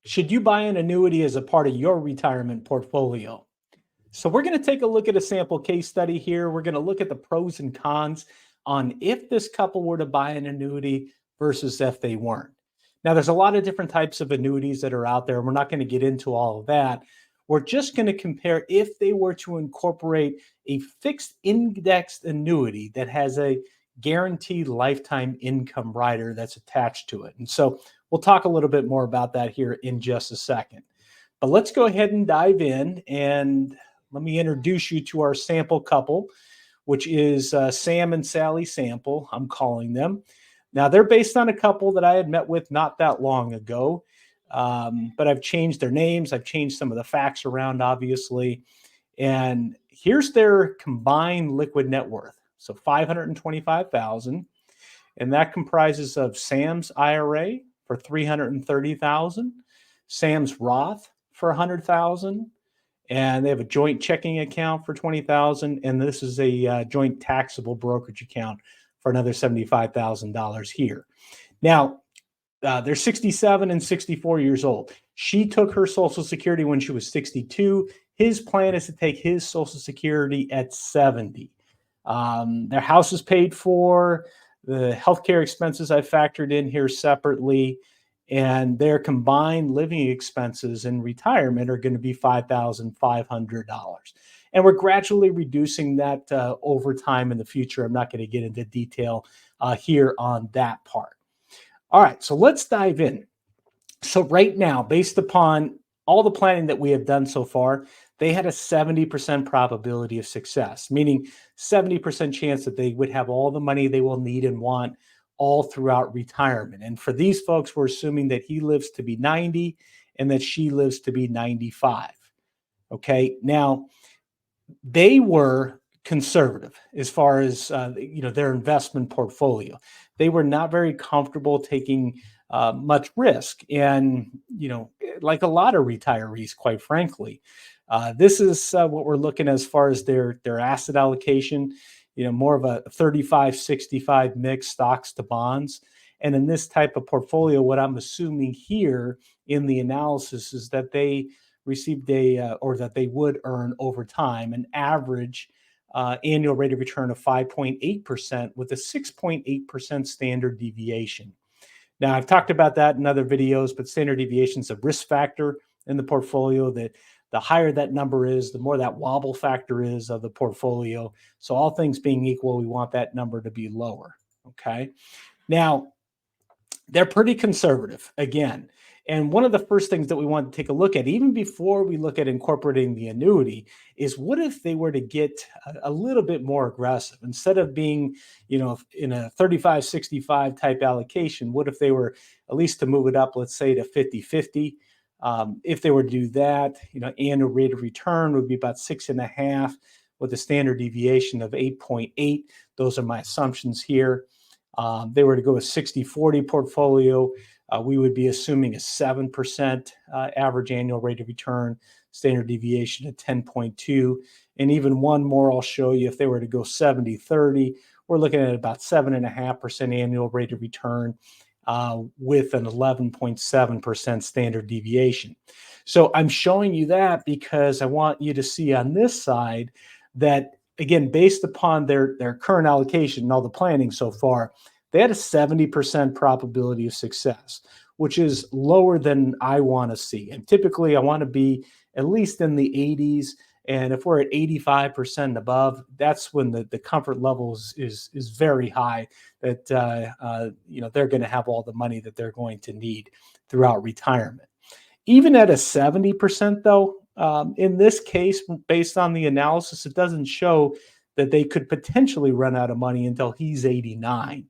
Should you buy an annuity as a part of your retirement portfolio? So we're going to take a look at a sample case study here. We're going to look at the pros and cons on if this couple were to buy an annuity versus if they weren't. Now, there's a lot of different types of annuities that are out there. We're not going to get into all of that. We're just going to compare if they were to incorporate a fixed indexed annuity that has a guaranteed lifetime income rider that's attached to it. And so we'll talk a little bit more about that here in just a second. But let's go ahead and dive in, and let me introduce you to our sample couple, which is Sam and Sally Sample, I'm calling them. Now, they're based on a couple that I had met with not that long ago, but I've changed their names. I've changed some of the facts around, obviously. And here's their combined liquid net worth. So 525,000, and that comprises of Sam's IRA for 330,000, Sam's Roth for 100,000, and they have a joint checking account for 20,000, and this is a joint taxable brokerage account for another $75,000 here. Now, they're 67 and 64 years old. She took her Social Security when she was 62. His plan is to take his Social Security at 70. Their house is paid for. The healthcare expenses I factored in here separately, and their combined living expenses in retirement are going to be $5,500. And we're gradually reducing that over time in the future. I'm not going to get into detail here on that part. All right, so let's dive in. So right now, based upon all the planning that we have done so far, they had a 70% probability of success, meaning 70% chance that they would have all the money they will need and want all throughout retirement. And for these folks, we're assuming that he lives to be 90 and that she lives to be 95. Okay, now they were conservative as far as their investment portfolio. They were not very comfortable taking much risk, and like a lot of retirees, quite frankly, this is what we're looking as far as their asset allocation. More of a 35-65 mix, stocks to bonds. And in this type of portfolio, what I'm assuming here in the analysis is that they received or that they would earn over time an average annual rate of return of 5.8% with a 6.8% standard deviation. Now, I've talked about that in other videos, but standard deviation is a risk factor in the portfolio. That the higher that number is, the more that wobble factor is of the portfolio. So all things being equal, we want that number to be lower. Okay. Now, they're pretty conservative again. And one of the first things that we want to take a look at, even before we look at incorporating the annuity, is what if they were to get a little bit more aggressive? Instead of being, in a 35-65 type allocation, what if they were at least to move it up, let's say to 50-50? If they were to do that, annual rate of return would be about 6.5 with a standard deviation of 8.8. Those are my assumptions here. They were to go a 60-40 portfolio, we would be assuming a 7% average annual rate of return, standard deviation of 10.2. And even one more I'll show you. If they were to go 70-30, we're looking at about 7.5% annual rate of return with an 11.7% standard deviation. So I'm showing you that because I want you to see on this side that, again, based upon their current allocation and all the planning so far, they had a 70% probability of success, which is lower than I want to see. And typically I want to be at least in the 80s. And if we're at 85% and above, that's when the comfort level is very high, that they're going to have all the money that they're going to need throughout retirement. Even at a 70%, though, in this case, based on the analysis, it doesn't show that they could potentially run out of money until he's 89.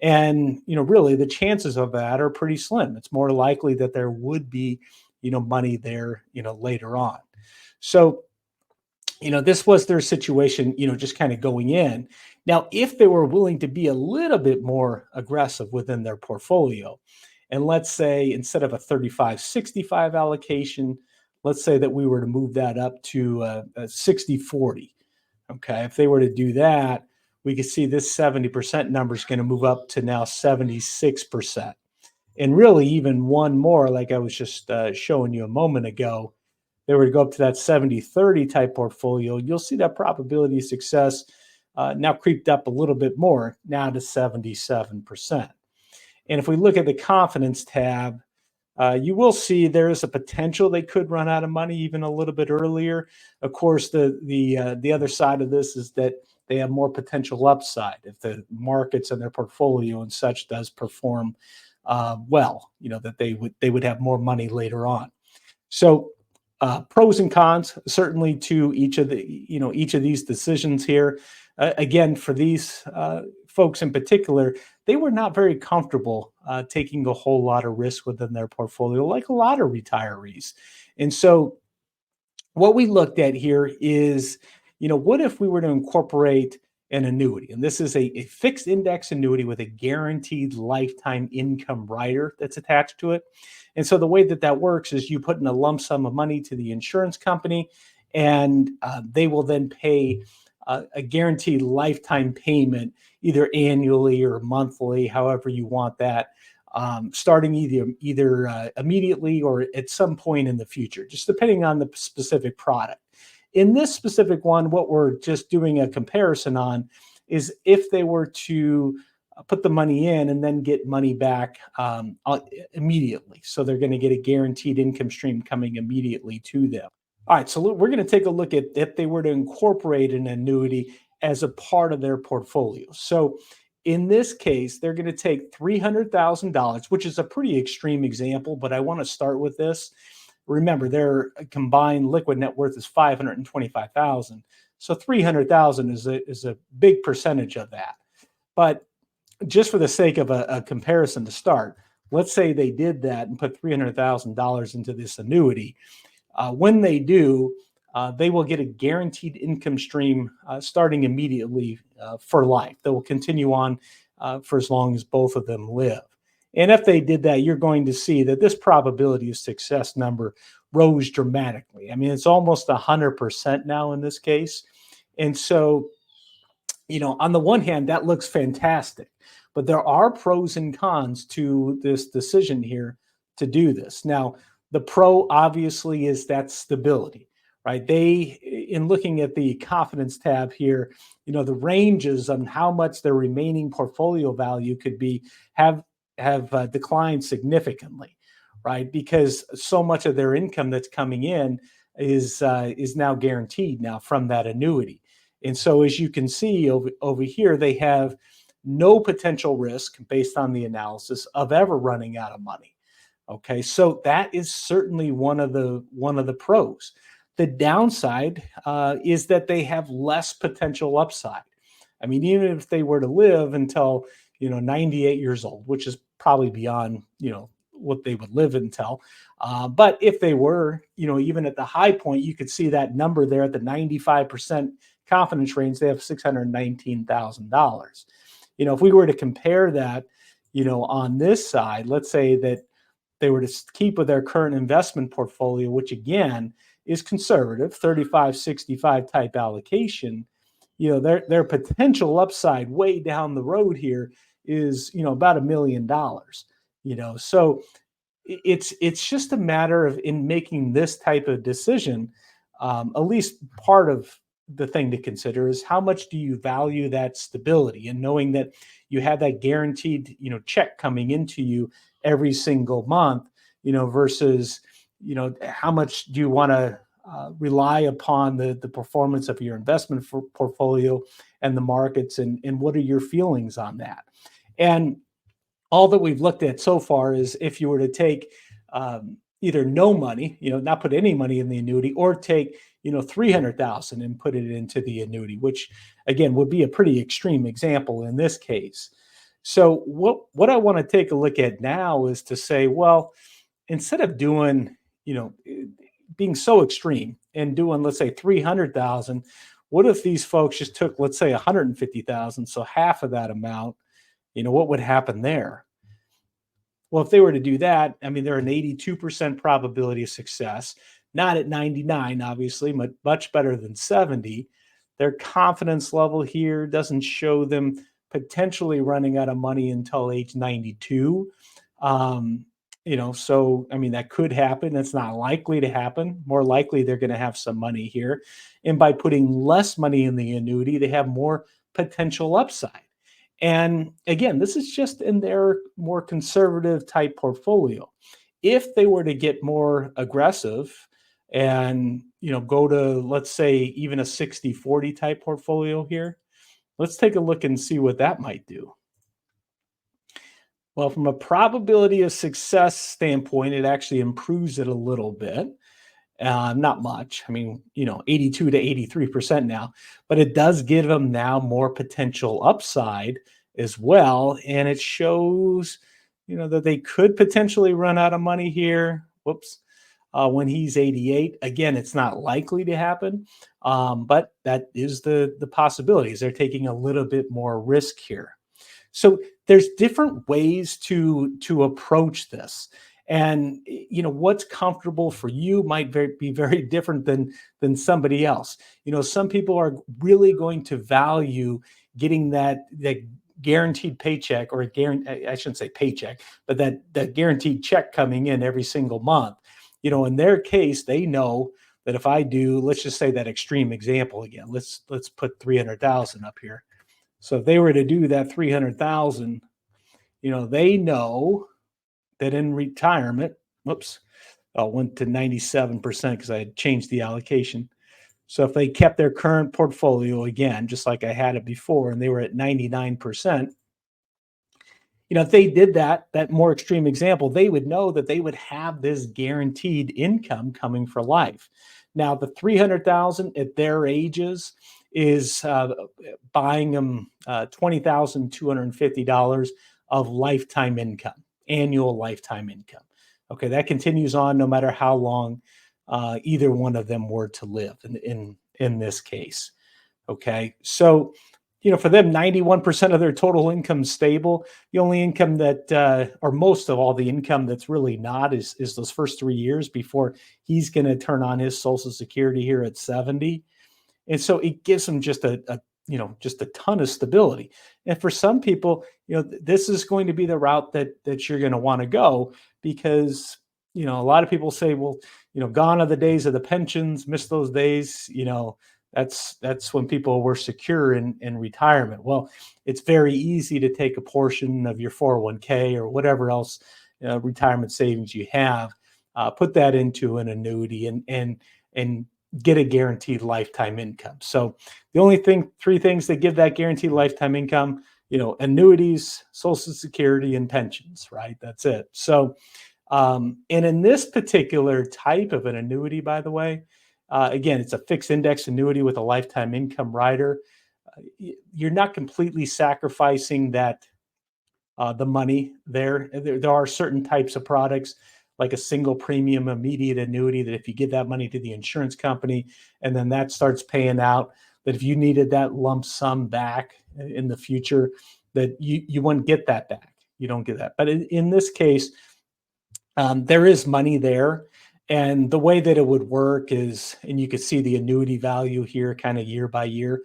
And, really the chances of that are pretty slim. It's more likely that there would be, money there, later on. So, this was their situation, just kind of going in. Now, if they were willing to be a little bit more aggressive within their portfolio, and let's say instead of a 35-65 allocation, let's say that we were to move that up to a 60-40. Okay, if they were to do that, we could see this 70% number is going to move up to now 76%. And really, even one more, like I was just showing you a moment ago, they were to go up to that 70-30 type portfolio, you'll see that probability of success now creeped up a little bit more, now to 77%. And if we look at the confidence tab, you will see there is a potential they could run out of money even a little bit earlier. Of course, the other side of this is that they have more potential upside if the markets and their portfolio and such does perform well. That they would have more money later on. So pros and cons certainly to each of these decisions here. Again, for these folks in particular, they were not very comfortable taking a whole lot of risk within their portfolio, like a lot of retirees. And so, what we looked at here is, what if we were to incorporate an annuity? And this is a fixed index annuity with a guaranteed lifetime income rider that's attached to it. And so the way that that works is you put in a lump sum of money to the insurance company, and they will then pay a guaranteed lifetime payment, either annually or monthly, however you want that, starting either immediately or at some point in the future, just depending on the specific product. In this specific one, what we're just doing a comparison on is if they were to put the money in and then get money back immediately. So they're going to get a guaranteed income stream coming immediately to them. All right, so we're going to take a look at if they were to incorporate an annuity as a part of their portfolio. So in this case, they're going to take $300,000, which is a pretty extreme example, but I want to start with this. Remember, their combined liquid net worth is $525,000. So $300,000 is a big percentage of that. But just for the sake of a comparison to start, let's say they did that and put $300,000 into this annuity. When they do, they will get a guaranteed income stream starting immediately for life. They will continue on for as long as both of them live. And if they did that, you're going to see that this probability of success number rose dramatically. I mean, it's almost 100% now in this case. And so, on the one hand, that looks fantastic, but there are pros and cons to this decision here to do this. Now, the pro obviously is that stability, right? In looking at the confidence tab here, the ranges on how much their remaining portfolio value could be have declined significantly, right? Because so much of their income that's coming in is now guaranteed now from that annuity. And so, as you can see over here, they have no potential risk based on the analysis of ever running out of money. Okay, so that is certainly one of the pros. The downside is that they have less potential upside. I mean, even if they were to live until 98 years old, which is probably beyond what they would live until. But if they were, even at the high point, you could see that number there at the 95% confidence range, they have $619,000. If we were to compare that, on this side, let's say that they were to keep with their current investment portfolio, which again is conservative, 35-65 type allocation, their potential upside way down the road here is, about $1 million. So it's just a matter of, in making this type of decision, at least part of the thing to consider is how much do you value that stability, and knowing that you have that guaranteed, check coming into you every single month, versus, how much do you want to rely upon the performance of your investment portfolio and the markets, and what are your feelings on that? And all that we've looked at so far is if you were to take either no money, not put any money in the annuity, or take 300,000 and put it into the annuity, which again would be a pretty extreme example in this case. So what I want to take a look at now is to say, well, instead of doing, being so extreme and doing, let's say 300,000, what if these folks just took, let's say 150,000, so half of that amount? What would happen there? Well, if they were to do that, I mean, they're an 82% probability of success, not at 99, obviously, but much better than 70. Their confidence level here doesn't show them potentially running out of money until age 92. Um, so I mean, that could happen. That's not likely to happen. More likely, they're going to have some money here. And by putting less money in the annuity, they have more potential upside. And again, this is just in their more conservative type portfolio. If they were to get more aggressive and go to, let's say, even a 60-40 type portfolio here, let's take a look and see what that might do. Well, from a probability of success standpoint, it actually improves it a little bit. Not much. I mean, 82 to 83% now, but it does give them now more potential upside as well. And it shows, that they could potentially run out of money here. Whoops. When he's 88, again, it's not likely to happen, but that is the possibilities. They're taking a little bit more risk here. So there's different ways to approach this. And what's comfortable for you might be very different than somebody else. Some people are really going to value getting that guaranteed paycheck, or I shouldn't say paycheck, but that guaranteed check coming in every single month. In their case, they know that if I do, let's just say that extreme example again, let's put 300,000 up here. So if they were to do that 300,000, they know that in retirement, whoops, I went to 97% because I had changed the allocation. So if they kept their current portfolio again, just like I had it before, and they were at 99%, if they did that more extreme example, they would know that they would have this guaranteed income coming for life. Now, the 300,000 at their ages is buying them $20,250 of lifetime income, annual lifetime income. Okay, that continues on no matter how long either one of them were to live in this case. Okay, so for them, 91% of their total income stable. The only income that, or most of all the income that's really not, is those first 3 years before he's going to turn on his Social Security here at 70. And so it gives them just just a ton of stability. And for some people, this is going to be the route that you're going to want to go, because a lot of people say, well, gone are the days of the pensions, miss those days. That's when people were secure in retirement. Well, it's very easy to take a portion of your 401k or whatever else retirement savings you have, put that into an annuity and get a guaranteed lifetime income. So the only three things that give that guaranteed lifetime income, annuities, Social Security, and pensions, right? That's it. So, and in this particular type of an annuity, by the way, again, it's a fixed index annuity with a lifetime income rider. You're not completely sacrificing the money there. There are certain types of products, like a single premium immediate annuity, that if you give that money to the insurance company and then that starts paying out, that if you needed that lump sum back in the future, that you wouldn't get that back. You don't get that. But in this case, there is money there. And the way that it would work is, and you could see the annuity value here kind of year by year,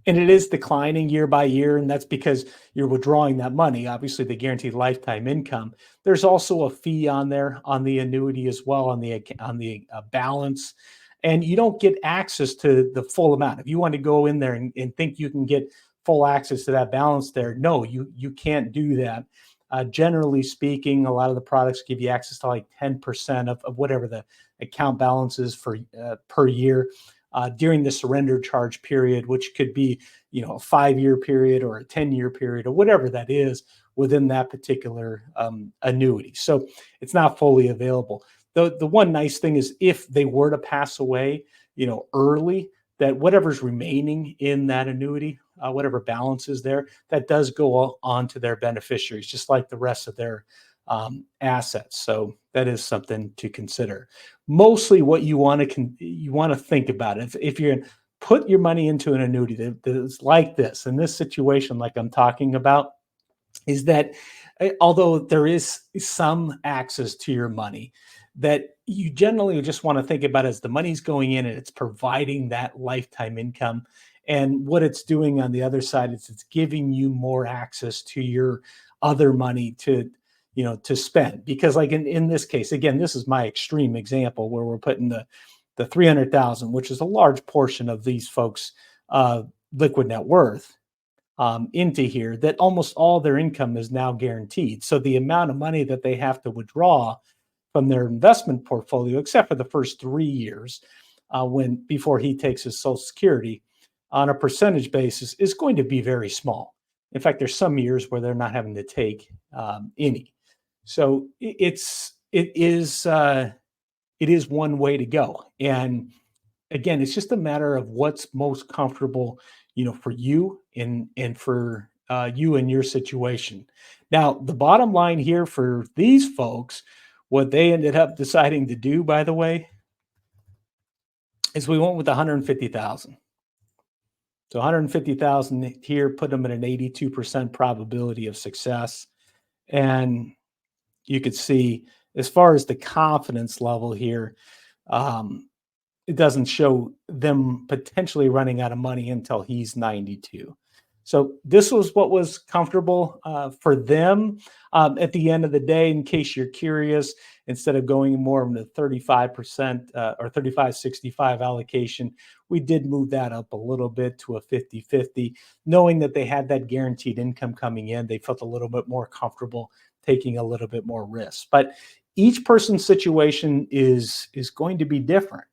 and it is declining year by year. And that's because you're withdrawing that money, obviously the guaranteed lifetime income. There's also a fee on there on the annuity as well, on the balance. And you don't get access to the full amount. If you want to go in there and think you can get full access to that balance there, no, you can't do that. Generally speaking, a lot of the products give you access to like 10% of whatever the account balance is for per year during the surrender charge period, which could be a 5-year period or a 10-year period or whatever that is within that particular annuity. So it's not fully available. The one nice thing is, if they were to pass away, early, that whatever's remaining in that annuity, whatever balance is there, that does go on to their beneficiaries, just like the rest of their assets. So that is something to consider. Mostly, what you want to think about, if you're going to put your money into an annuity that's like this, in this situation, like I'm talking about, is that although there is some access to your money, that you generally just want to think about as the money's going in and it's providing that lifetime income. And what it's doing on the other side is it's giving you more access to your other money to, to spend. Because like in this case, again, this is my extreme example where we're putting the 300,000, which is a large portion of these folks' liquid net worth, into here, that almost all their income is now guaranteed. So the amount of money that they have to withdraw from their investment portfolio, except for the first 3 years, when before he takes his Social Security, on a percentage basis, is going to be very small. In fact, there's some years where they're not having to take any. So it is one way to go. And again, it's just a matter of what's most comfortable, for you and for you and your situation. Now, the bottom line here for these folks, what they ended up deciding to do, by the way, is we went with 150,000. So 150,000 here, put them at an 82% probability of success. And you could see, as far as the confidence level here, it doesn't show them potentially running out of money until he's 92. So this was what was comfortable for them. At the end of the day, in case you're curious, instead of going more of the 35% or 35-65 allocation, we did move that up a little bit to a 50-50, knowing that they had that guaranteed income coming in. They felt a little bit more comfortable taking a little bit more risk. But each person's situation is going to be different,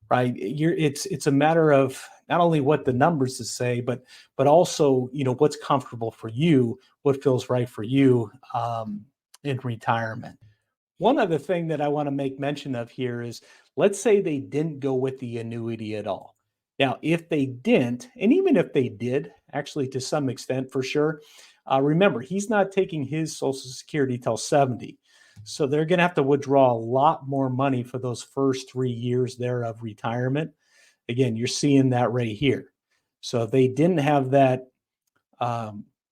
right? It's a matter of not only what the numbers to say, but also, what's comfortable for you, what feels right for you in retirement. One other thing that I want to make mention of here is, let's say they didn't go with the annuity at all. Now, if they didn't, and even if they did, actually to some extent for sure, remember, he's not taking his Social Security till 70. So they're going to have to withdraw a lot more money for those first 3 years there of retirement. Again, you're seeing that right here. So if they didn't have that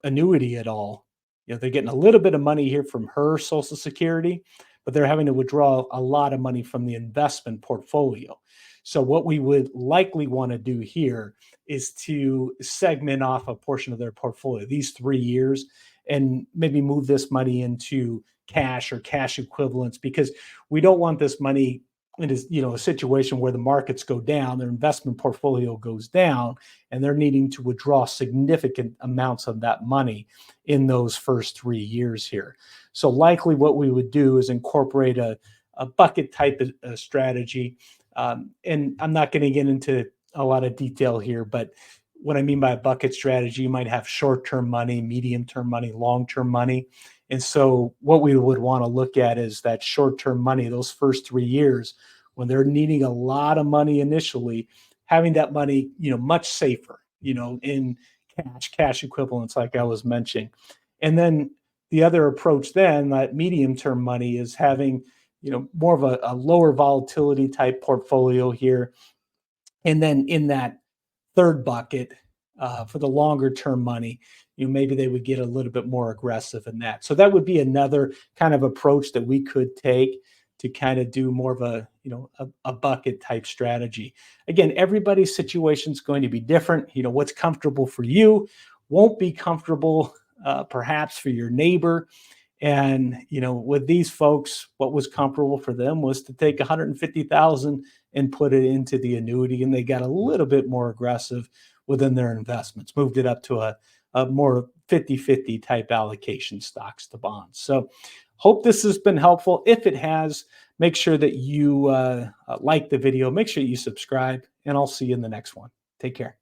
annuity at all, they're getting a little bit of money here from her Social Security, but they're having to withdraw a lot of money from the investment portfolio. So what we would likely want to do here is to segment off a portion of their portfolio, these 3 years, and maybe move this money into cash or cash equivalents, because we don't want this money in a situation where the markets go down, their investment portfolio goes down, and they're needing to withdraw significant amounts of that money in those first 3 years here. So likely what we would do is incorporate a bucket type of strategy. And I'm not going to get into a lot of detail here, but what I mean by a bucket strategy, you might have short-term money, medium-term money, long-term money. And so what we would want to look at is that short-term money, those first 3 years, when they're needing a lot of money initially, having that money, much safer, in cash equivalents, like I was mentioning. And then the other approach then, that medium-term money, is having, more of a lower volatility type portfolio here. And then in that third bucket, for the longer term money, maybe they would get a little bit more aggressive in that. So that would be another kind of approach that we could take to kind of do more of a bucket type strategy. Again, everybody's situation is going to be different. What's comfortable for you won't be comfortable perhaps for your neighbor. And with these folks, what was comfortable for them was to take 150,000 and put it into the annuity, and they got a little bit more aggressive within their investments, moved it up to a more 50-50 type allocation, stocks to bonds. So hope this has been helpful. If it has, make sure that you like the video, make sure you subscribe, and I'll see you in the next one. Take care.